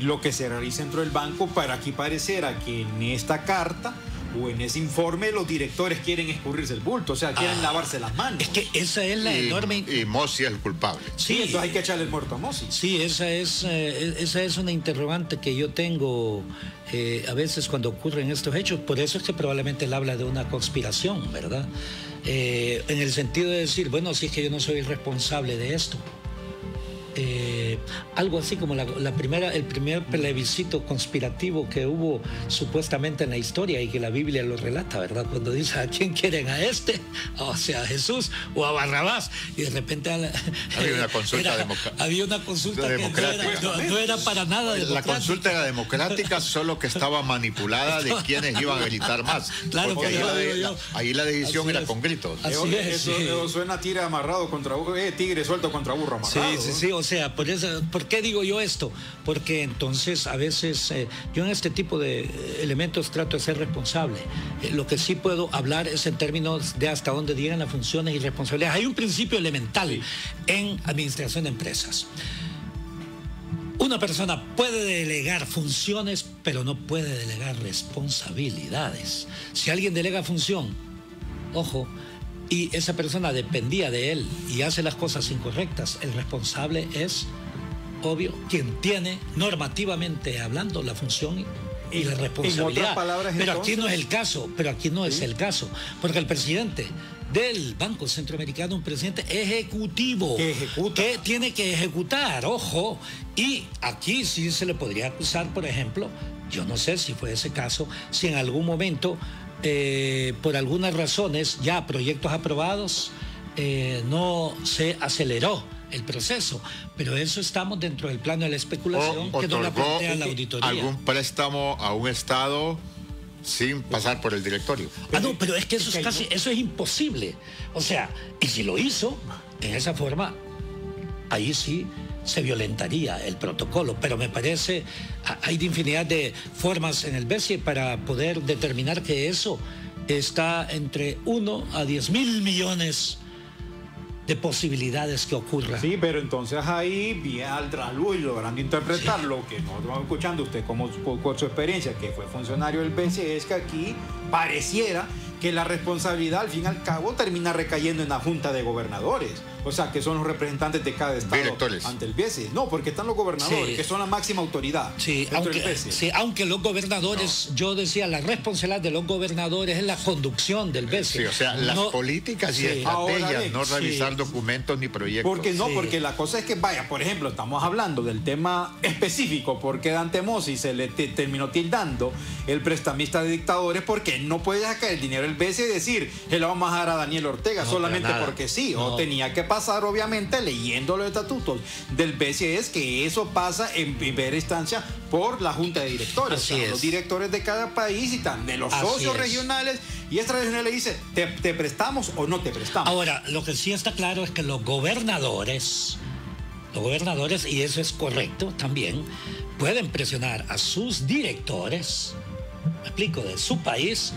lo que se realiza dentro del banco, para aquí pareciera que en esta carta o en ese informe los directores quieren escurrirse el bulto, o sea, quieren lavarse las manos. Es que esa es la enorme... Y Mossi es el culpable. Sí, entonces hay que echarle el muerto a Mossi. Sí, esa es una interrogante que yo tengo a veces cuando ocurren estos hechos. Por eso es que probablemente él habla de una conspiración, ¿verdad? En el sentido de decir, bueno, si es que yo no soy responsable de esto. Algo así como el primer plebiscito conspirativo que hubo supuestamente en la historia y que la Biblia lo relata, ¿verdad? Cuando dice ¿a quién quieren? ¿A este? O sea, ¿a Jesús o a Barrabás? Y de repente había una consulta democrática. No era para nada democrática. La consulta era democrática, solo que estaba manipulada de quienes iban a gritar más. Claro, porque ahí la decisión era con gritos. Eso suena tigre amarrado contra burro, tigre suelto contra burro amarrado. Sí, o sea, por eso ¿por qué digo yo esto? Porque entonces a veces yo en este tipo de elementos trato de ser responsable. Lo que sí puedo hablar es en términos de hasta dónde llegan las funciones y responsabilidades. Hay un principio elemental en administración de empresas. Una persona puede delegar funciones, pero no puede delegar responsabilidades. Si alguien delega función, ojo, y esa persona dependía de él y hace las cosas incorrectas, el responsable es, obvio, quien tiene normativamente hablando la función y la responsabilidad. En otras palabras, pero entonces, aquí no es el caso, es el caso, porque el presidente del Banco Centroamericano, un presidente ejecutivo que tiene que ejecutar, ojo, y aquí sí se le podría acusar, por ejemplo, yo no sé si fue ese caso, si en algún momento por algunas razones ya proyectos aprobados no se aceleró el proceso, pero eso estamos dentro del plano de la especulación que no la plantea la auditoría. ¿Algún préstamo a un estado sin pasar por el directorio? No, pero es que eso es imposible. O sea, y si lo hizo en esa forma, ahí sí se violentaría el protocolo, pero me parece hay infinidad de formas en el BCE para poder determinar que eso está entre 1 a 10.000 millones de posibilidades que ocurra. Sí, pero entonces ahí viene al luz y logrando interpretar lo que nosotros vamos escuchando, usted con su experiencia, que fue funcionario del BCE, es que aquí pareciera que la responsabilidad al fin y al cabo termina recayendo en la Junta de Gobernadores, o sea, que son los representantes de cada estado directores ante el BCE. No, porque están los gobernadores, que son la máxima autoridad. Sí, aunque los gobernadores, yo decía, la responsabilidad de los gobernadores es la conducción del BCE. Sí, o sea, las políticas y estrategias, no revisar documentos ni proyectos. Porque porque la cosa es que, vaya, por ejemplo, estamos hablando del tema específico, porque Dante Mossi se le terminó tildando el prestamista de dictadores, porque no puede sacar el dinero del BCE y decir, se lo vamos a dar a Daniel Ortega solamente porque sí, o tenía que pasar, obviamente, leyendo los estatutos del BCE, es que eso pasa en primera instancia por la Junta de Directores. Así es. Los directores de cada país y de los socios regionales y extrarregionales le dice, ¿te prestamos o no te prestamos? Ahora, lo que sí está claro es que los gobernadores, y eso es correcto también, pueden presionar a sus directores, me explico, de su país,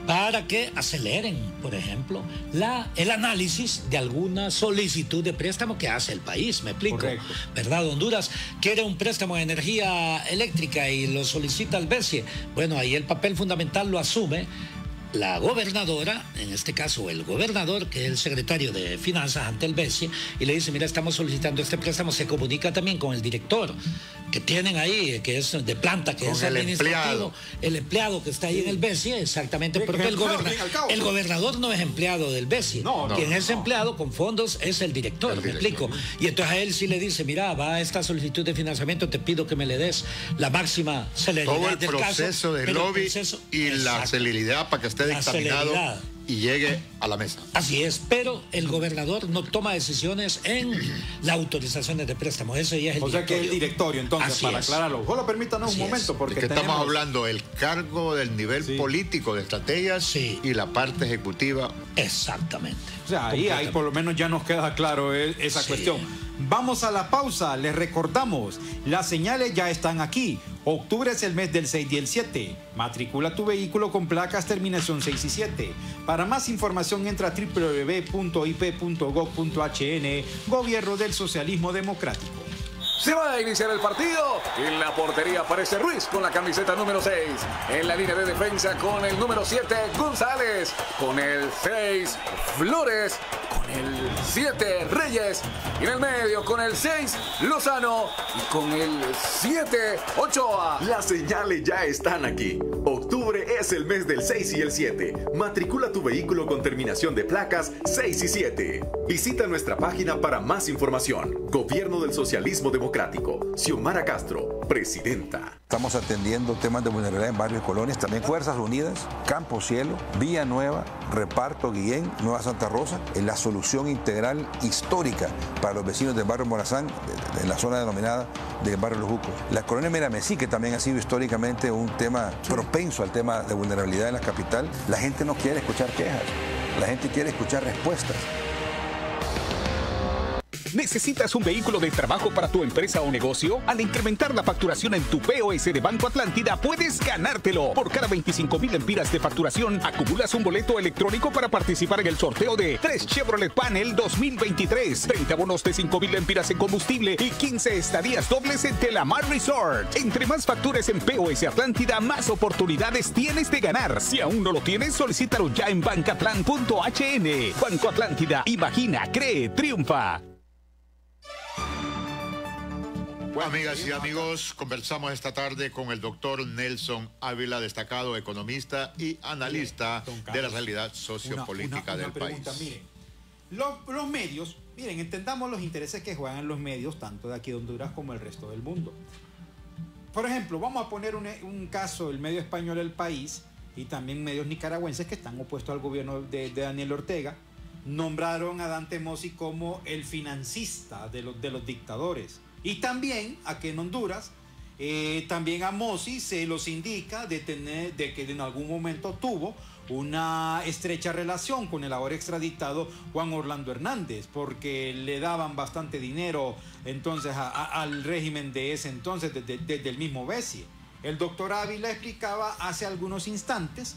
para que aceleren, por ejemplo, el análisis de alguna solicitud de préstamo que hace el país, me explico. Correcto. ¿Verdad? Honduras quiere un préstamo de energía eléctrica y lo solicita al BCE. Bueno, ahí el papel fundamental lo asume la gobernadora, en este caso el gobernador, que es el secretario de Finanzas ante el BCE, y le dice, mira, estamos solicitando este préstamo, se comunica también con el director que tienen ahí, que es de planta, que es administrativo, el empleado que está ahí en el BCE, exactamente, porque el gobernador no es empleado del BCE, quien es empleado con fondos es el director, me explico, y entonces a él sí le dice, mira, va a esta solicitud de financiamiento, te pido que me le des la máxima celeridad todo el del proceso caso, de lobby y la celeridad para que esté dictaminado y llegue a la mesa. Así es, pero el gobernador no toma decisiones en las autorizaciones de préstamo. Eso ya es el directorio. O sea que es el directorio, entonces, para aclararlo. Solo permítanos un momento, porque estamos hablando del cargo del nivel político de estrategias y la parte ejecutiva. Exactamente. O sea, ahí por lo menos ya nos queda claro esa cuestión. Vamos a la pausa, les recordamos, las señales ya están aquí. Octubre es el mes del 6 y el 7. Matricula tu vehículo con placas terminación 6 y 7. Para más información entra a www.ip.gov.hn, Gobierno del Socialismo Democrático. Se va a iniciar el partido. En la portería aparece Ruiz con la camiseta número 6. En la línea de defensa con el número 7, González. Con el 6, Flores. Con el 7, Reyes. Y en el medio con el 6, Lozano. Y con el 7, Ochoa. Las señales ya están aquí. Octubre es el mes del 6 y el 7. Matricula tu vehículo con terminación de placas 6 y 7. Visita nuestra página para más información. Gobierno del Socialismo Democrático. Xiomara Castro, presidenta. Estamos atendiendo temas de vulnerabilidad en barrios y colonias, también Fuerzas Unidas, Campo Cielo, Villa Nueva, Reparto Guillén, Nueva Santa Rosa, en la solución integral histórica para los vecinos del barrio Morazán, en la zona denominada del barrio Los Jucos. La colonia Miramesí, que también ha sido históricamente un tema propenso al tema de vulnerabilidad en la capital. La gente no quiere escuchar quejas, la gente quiere escuchar respuestas. ¿Necesitas un vehículo de trabajo para tu empresa o negocio? Al incrementar la facturación en tu POS de Banco Atlántida, puedes ganártelo. Por cada 25,000 lempiras de facturación, acumulas un boleto electrónico para participar en el sorteo de 3 Chevrolet Panel 2023, 30 bonos de 5,000 lempiras en combustible y 15 estadías dobles en Telamar Resort. Entre más factures en POS Atlántida, más oportunidades tienes de ganar. Si aún no lo tienes, solicítalo ya en bancatlan.hn. Banco Atlántida. Imagina, cree, triunfa. Bueno, amigas y amigos, conversamos esta tarde con el doctor Nelson Ávila, destacado economista y analista de la realidad sociopolítica del país. Miren, los medios, miren, entendamos los intereses que juegan los medios, tanto de aquí de Honduras como el resto del mundo. Por ejemplo, vamos a poner un caso, el medio español El País y también medios nicaragüenses que están opuestos al gobierno de Daniel Ortega, nombraron a Dante Mossi como el financista de los dictadores. Y también aquí en Honduras, también a Mossi se los indica de que en algún momento tuvo una estrecha relación con el ahora extraditado Juan Orlando Hernández, porque le daban bastante dinero entonces al régimen de ese entonces, desde el mismo Bessie. El doctor Ávila explicaba hace algunos instantes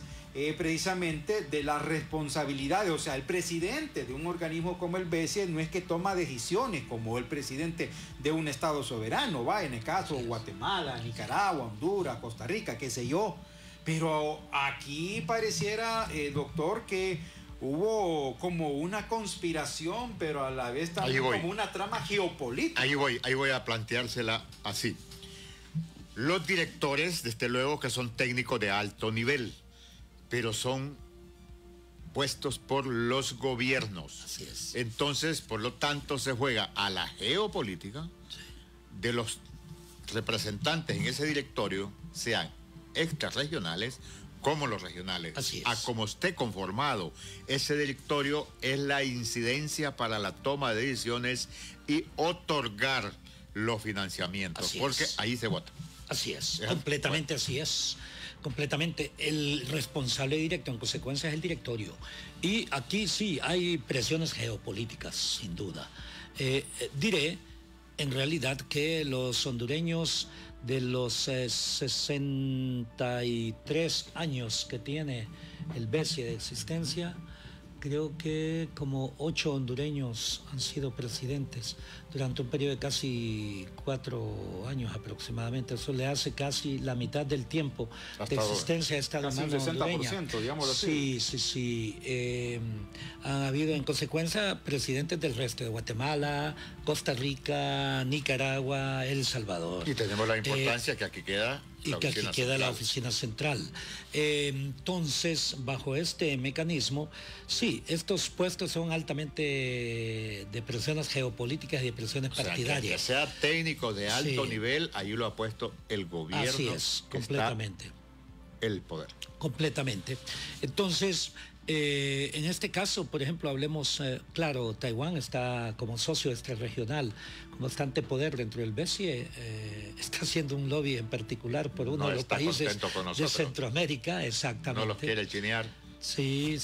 precisamente de las responsabilidades, o sea, el presidente de un organismo como el BCE no es que toma decisiones como el presidente de un estado soberano, va, en el caso Guatemala, Nicaragua, Honduras, Costa Rica, qué sé yo, pero aquí pareciera, doctor, que hubo como una conspiración, pero a la vez también como una trama geopolítica. Ahí voy a planteársela así. Los directores, desde luego que son técnicos de alto nivel, pero son puestos por los gobiernos. Así es. Entonces, por lo tanto, se juega a la geopolítica de los representantes en ese directorio, sean extrarregionales como los regionales. Así es. A como esté conformado ese directorio es la incidencia para la toma de decisiones y otorgar los financiamientos, Así porque es. ahí se vota. Así es, completamente así es. Completamente. El responsable directo en consecuencia es el directorio. Y aquí sí hay presiones geopolíticas, sin duda. Diré, en realidad, que los hondureños de los 63 años que tiene el BCE de existencia, creo que como 8 hondureños han sido presidentes durante un periodo de casi 4 años aproximadamente. Eso le hace casi la mitad del tiempo de existencia de esta mano hondureña. 60%, digámoslo así. Sí. Han habido en consecuencia presidentes del resto de Guatemala, Costa Rica, Nicaragua, El Salvador. Y tenemos la importancia que aquí queda la oficina central. Entonces, bajo este mecanismo, sí, estos puestos son altamente de presiones geopolíticas y de presiones partidarias. Que sea técnico de alto nivel, ahí lo ha puesto el gobierno. Así es, completamente. El poder. Completamente. Entonces, en este caso, por ejemplo, hablemos, claro, Taiwán está como socio extrarregional, con bastante poder dentro del BCE, está haciendo un lobby en particular por uno de los países de Centroamérica, exactamente. No los quiere chinear. Sí.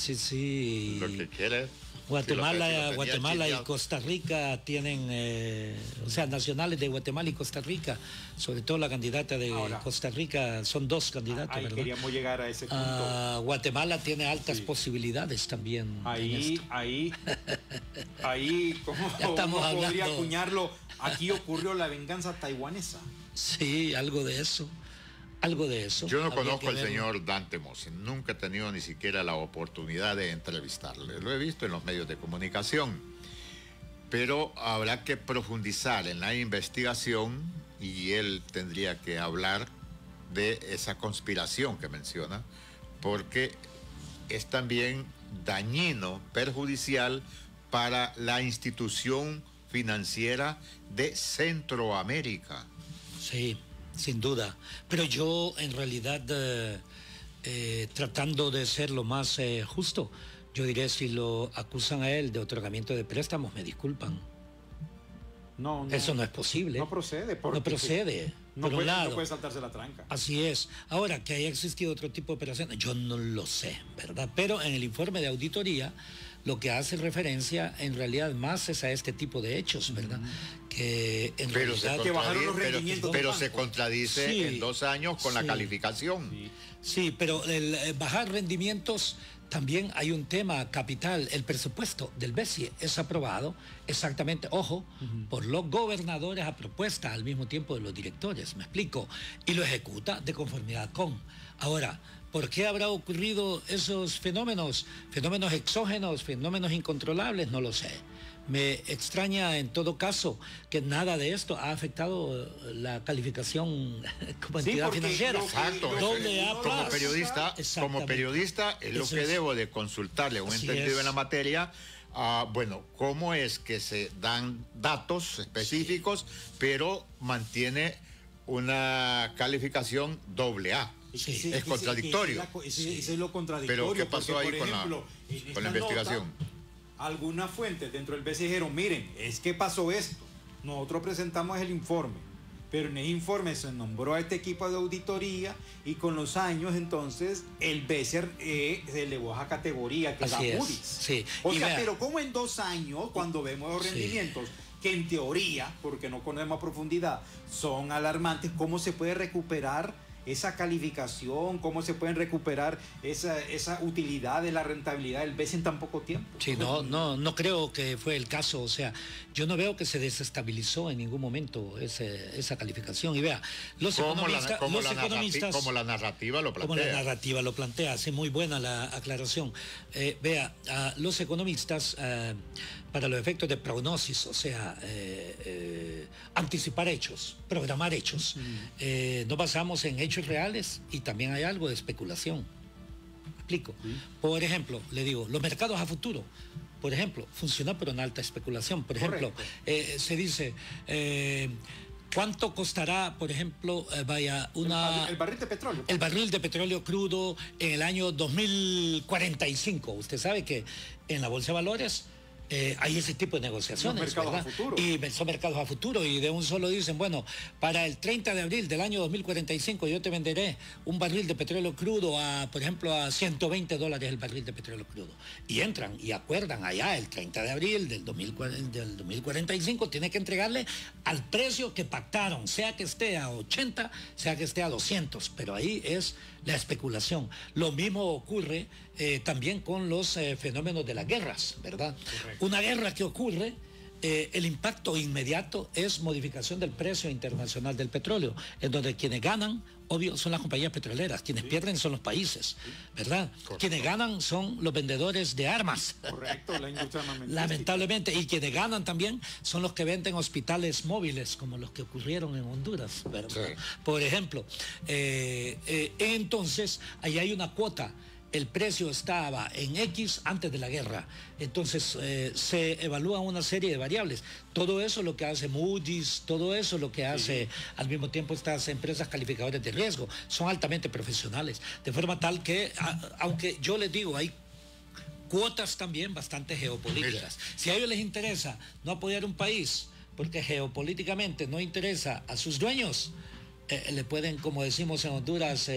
Lo que quiere. Guatemala y Costa Rica tienen, o sea, nacionales de Guatemala y Costa Rica, sobre todo la candidata de Costa Rica, son 2 candidatos, ahí ¿verdad? Queríamos llegar a ese punto. Guatemala tiene altas posibilidades también. Ahí, ¿cómo podría acuñarlo? Aquí ocurrió la venganza taiwanesa. Sí, algo de eso. Yo no conozco al señor Dante Mossi, nunca he tenido ni siquiera la oportunidad de entrevistarle. Lo he visto en los medios de comunicación, pero habrá que profundizar en la investigación y él tendría que hablar de esa conspiración que menciona, porque es también dañino, perjudicial para la institución financiera de Centroamérica. Sí. Sin duda, pero yo en realidad tratando de ser lo más justo, yo diré, si lo acusan a él de otorgamiento de préstamos, me disculpan. No, eso no es posible. No procede. No procede. No puede saltarse la tranca. Así es. Ahora, que haya existido otro tipo de operaciones, yo no lo sé, ¿verdad? Pero en el informe de auditoría lo que hace referencia en realidad más es a este tipo de hechos, ¿verdad? Que en realidad que bajaron los rendimientos. Pero se contradice en 2 años con la calificación. Sí, pero el bajar rendimientos también hay un tema capital. El presupuesto del BESIE es aprobado exactamente, ojo, por los gobernadores a propuesta al mismo tiempo de los directores, me explico, y lo ejecuta de conformidad con. Ahora, ¿por qué habrá ocurrido esos fenómenos? Fenómenos exógenos, fenómenos incontrolables, no lo sé. Me extraña en todo caso que nada de esto ha afectado la calificación como entidad financiera. Exacto. Como periodista es lo que debo de consultarle a un entendido en la materia. Bueno, ¿cómo es que se dan datos específicos, pero mantiene una calificación AA? Es contradictorio. Eso es lo contradictorio. Pero ¿qué pasó ahí con la investigación? Algunas fuentes dentro del BCE dijeron, miren, es que pasó esto. Nosotros presentamos el informe, pero en ese informe se nombró a este equipo de auditoría y con los años entonces el BCE se elevó a categoría que da Moody's. Sí. O sea, pero como en 2 años, cuando vemos los rendimientos, que en teoría, porque no conocemos a profundidad, son alarmantes, ¿cómo se puede recuperar esa calificación? ¿Cómo se pueden recuperar esa utilidad de la rentabilidad del BCE en tan poco tiempo? Sí, no creo que fue el caso. O sea, yo no veo que se desestabilizó en ningún momento esa calificación. Y vea, los economistas... Como la narrativa lo plantea. Como la narrativa lo plantea, hace muy buena la aclaración. Vea, los economistas, para los efectos de prognosis, o sea, anticipar hechos, programar hechos, nos basamos en hechos reales y también hay algo de especulación. ¿Me explico? Por ejemplo, le digo, los mercados a futuro, por ejemplo, funcionan por una alta especulación. Por ejemplo, se dice... ¿cuánto costará, por ejemplo, el barril de petróleo? El barril de petróleo crudo en el año 2045. Usted sabe que en la Bolsa de Valores hay ese tipo de negociaciones, ¿verdad? Y son mercados a futuro y de un solo dicen, bueno, para el 30 de abril del año 2045 yo te venderé un barril de petróleo crudo por ejemplo, a $120 el barril de petróleo crudo. Y entran y acuerdan allá el 30 de abril del 2045, tiene que entregarle al precio que pactaron, sea que esté a 80, sea que esté a 200, pero ahí es la especulación. Lo mismo ocurre también con los fenómenos de las guerras, ¿verdad? Correcto. Una guerra que ocurre, el impacto inmediato es modificación del precio internacional del petróleo, en donde quienes ganan, obvio, son las compañías petroleras, quienes pierden son los países, ¿verdad? Correcto. Quienes ganan son los vendedores de armas. Correcto, la industria armamentística. Lamentablemente, y quienes ganan también son los que venden hospitales móviles, como los que ocurrieron en Honduras, ¿verdad? Sí. Por ejemplo, entonces, ahí hay una cuota. El precio estaba en X antes de la guerra. Entonces se evalúan una serie de variables. Todo eso lo que hace Moody's, todo eso lo que hace al mismo tiempo estas empresas calificadoras de riesgo. Son altamente profesionales. De forma tal que, aunque yo les digo, hay cuotas también bastante geopolíticas. Si a ellos les interesa no apoyar un país porque geopolíticamente no interesa a sus dueños, le pueden, como decimos en Honduras,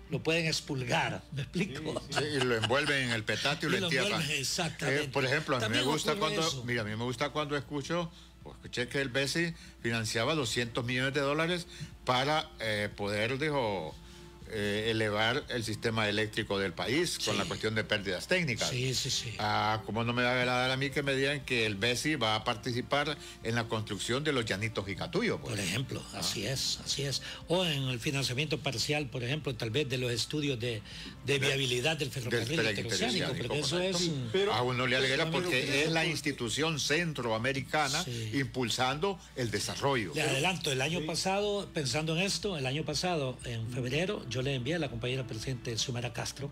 lo pueden expulgar, ¿me explico? Sí, y lo envuelven en el petate y lo entierran. Exactamente. Por ejemplo, a mí me gusta cuando escuché que el BCE financiaba $200 millones para poder, elevar el sistema eléctrico del país con la cuestión de pérdidas técnicas. Sí. ¿Cómo no me va a agradar a mí que me digan que el BCE va a participar en la construcción de los llanitos Gicatuyo? Por ejemplo, así es. O en el financiamiento parcial, por ejemplo, tal vez de los estudios de viabilidad del ferrocarril interoceánico, porque eso es... A uno le alegra porque es la institución centroamericana impulsando el desarrollo. Le adelanto, el año pasado, pensando en esto, en febrero, yo le envié a la compañera presidente Xiomara Castro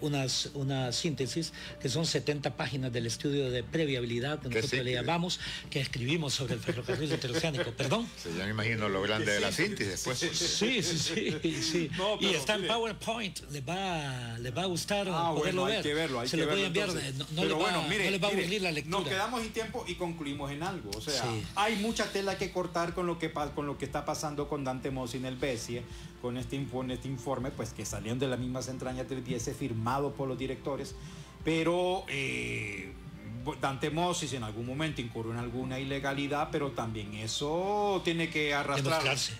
una síntesis que son 70 páginas del estudio de previabilidad que nosotros le llamamos, que escribimos sobre el ferrocarril interoceánico. ¿Perdón? Sí, ya me imagino lo grande de la síntesis después. Sí. No, y está en PowerPoint, les va a gustar poderlo ver. Hay que verlo. Se lo voy a enviar, no les va a aburrir la lectura. Nos quedamos sin tiempo y concluimos en algo. O sea, hay mucha tela que cortar con lo que está pasando con Dante Mossi en el BCE, con este informe, pues que salieron de las mismas entrañas del BCE, firmado por los directores. pero Dante Mossis en algún momento incurrió en alguna ilegalidad, pero también eso tiene que arrastrarse.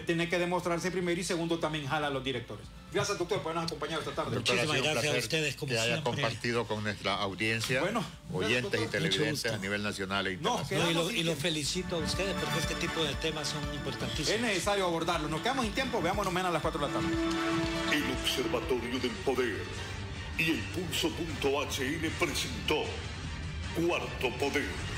Tiene que demostrarse primero y segundo también jala a los directores. Gracias, doctor, por habernos acompañado esta tarde. Muchísimas gracias a ustedes, como que siempre haya compartido con nuestra audiencia, oyentes y televidentes a nivel nacional e internacional. Y los felicito a ustedes porque este tipo de temas son importantísimos. Es necesario abordarlo. Nos quedamos sin tiempo, veámonos mañana a las 4 de la tarde. El Observatorio del Poder y el Pulso.hn presentó Cuarto Poder.